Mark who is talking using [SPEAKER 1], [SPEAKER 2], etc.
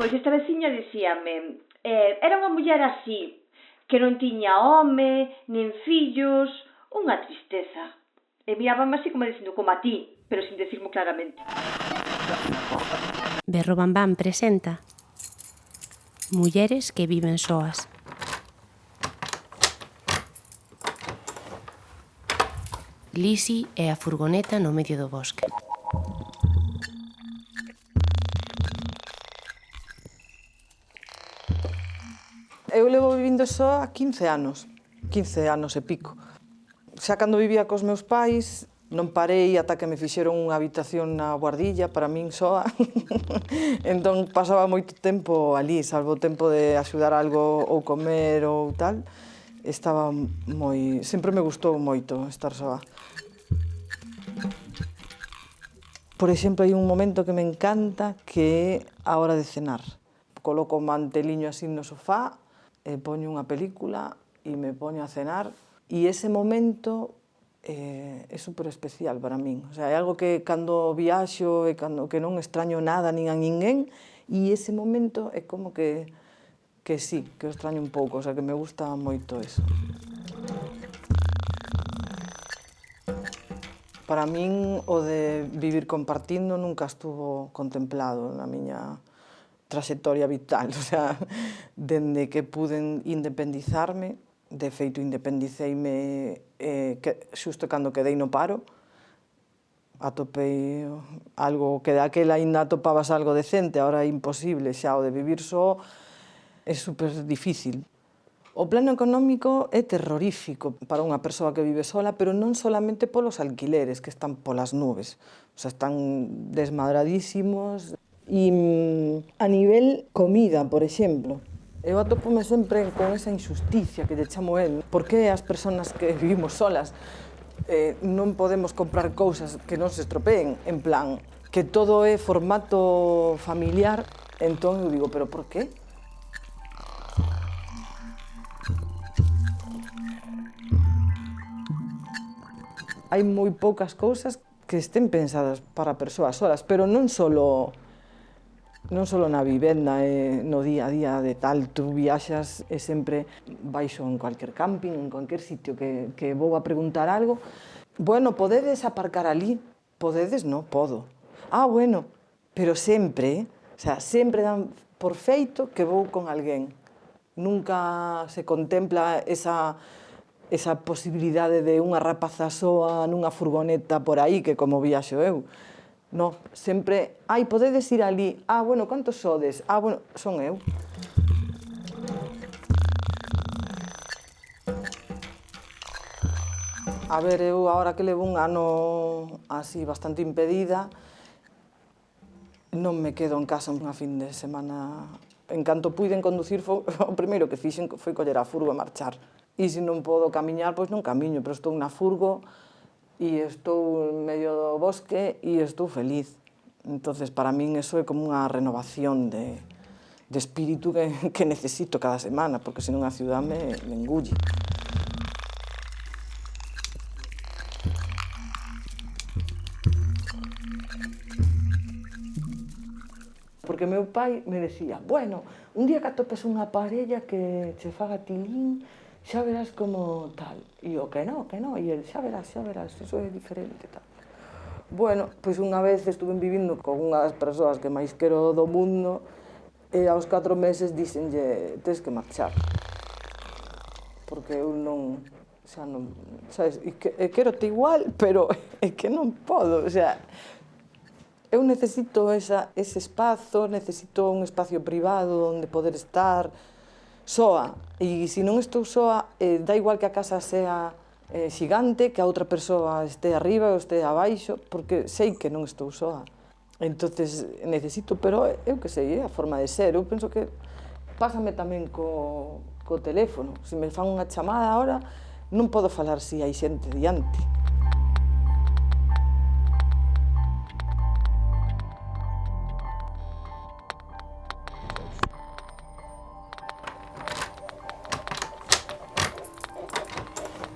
[SPEAKER 1] Pois esta veciña dicíame, era unha muller así, que non tiña home, nin fillos, unha tristeza. E mirábame así como dicindo, como a ti, pero sin decirmo claramente.
[SPEAKER 2] Berro Bambán presenta Mulleres que viven soas. Lisi e a furgoneta no medio do bosque.
[SPEAKER 3] Eu levo vivindo soa 15 anos e pico. Xa cando vivía cos meus pais, non parei ata que me fixeron unha habitación na Guardilla para min soa. Entón pasaba moito tempo ali, salvo o tempo de axudar algo ou comer ou tal. Estaba moi... Sempre me gustou moito estar soa. Por exemplo, hai un momento que me encanta que é a hora de cenar. Coloco o manteliño así no sofá, poño unha película e me poño a cenar. E ese momento é super especial para min. O sea, é algo que cando viaxo e cando que non extraño nada nin a ninguén, e ese momento é como que sí, que o extraño un pouco, o sea, que me gusta moito eso. Para min, o de vivir compartindo nunca estuvo contemplado na miña traxectoria vital. O sea, dende que puden independizarme, de feito independiceime xusto cando quedei no paro, atopei algo que daquela aínda atopabas algo decente, agora é imposible xa, o de vivir só é super difícil. O plano económico é terrorífico para unha persoa que vive sola, pero non solamente polos alquileres, que están polas nubes. O sea, están desmadradísimos. E a nivel comida, por exemplo, eu atopome sempre con esa injusticia que lle chamo el. Por que as persoas que vivimos solas non podemos comprar cousas que non se estropeen? En plan, que todo é formato familiar. Entón eu digo, pero por qué? Hai moi poucas cousas que estén pensadas para persoas solas, pero non só na vivenda, no día a día de tal, tú viaxas e sempre baixo en cualquier camping, en cualquier sitio que vou a preguntar algo. Bueno, podedes aparcar ali? Podedes? No, podo. Ah, bueno, pero sempre, o sea, sempre dan por feito que vou con alguén. Nunca se contempla esa posibilidade de unha rapaza soa nunha furgoneta por aí, que como viaxo eu. No, sempre, ai, podedes ir ali. Ah, bueno, cantos sodes? Ah, bueno, son eu. A ver, eu agora que levo un ano así bastante impedida, non me quedo en casa unha fin de semana. En canto puiden conducir, o primeiro que fixen foi coller a furgo e marchar. E se non podo camiñar, pois non camiño, pero estou na furgo e estou en medio do bosque e estou feliz. Entonces, para min, eso é como unha renovación de espírito que necesito cada semana, porque senón a ciudad me engulle. Porque meu pai me decía, bueno, un día que atopes unha parella que che faga tilín, xa verás como tal. E eu, que no, e el, xa verás, eso é diferente, tal. Bueno, pois unha vez estuve vivindo con unha das persoas que máis quero do mundo e aos 4 meses díxenlle, tes que marchar. Porque eu non, xa non, sabes, e quero-te igual, pero é que non podo, o sea, eu necesito ese espazo, necesito un espacio privado onde poder estar soa. E se non estou soa, dá igual que a casa sea xigante, que a outra persoa este arriba ou este abaixo, porque sei que non estou soa. Entonces necesito, pero eu que sei, a forma de ser. Eu penso que pásame tamén co teléfono. Se me fan unha chamada agora, non podo falar se hai xente diante.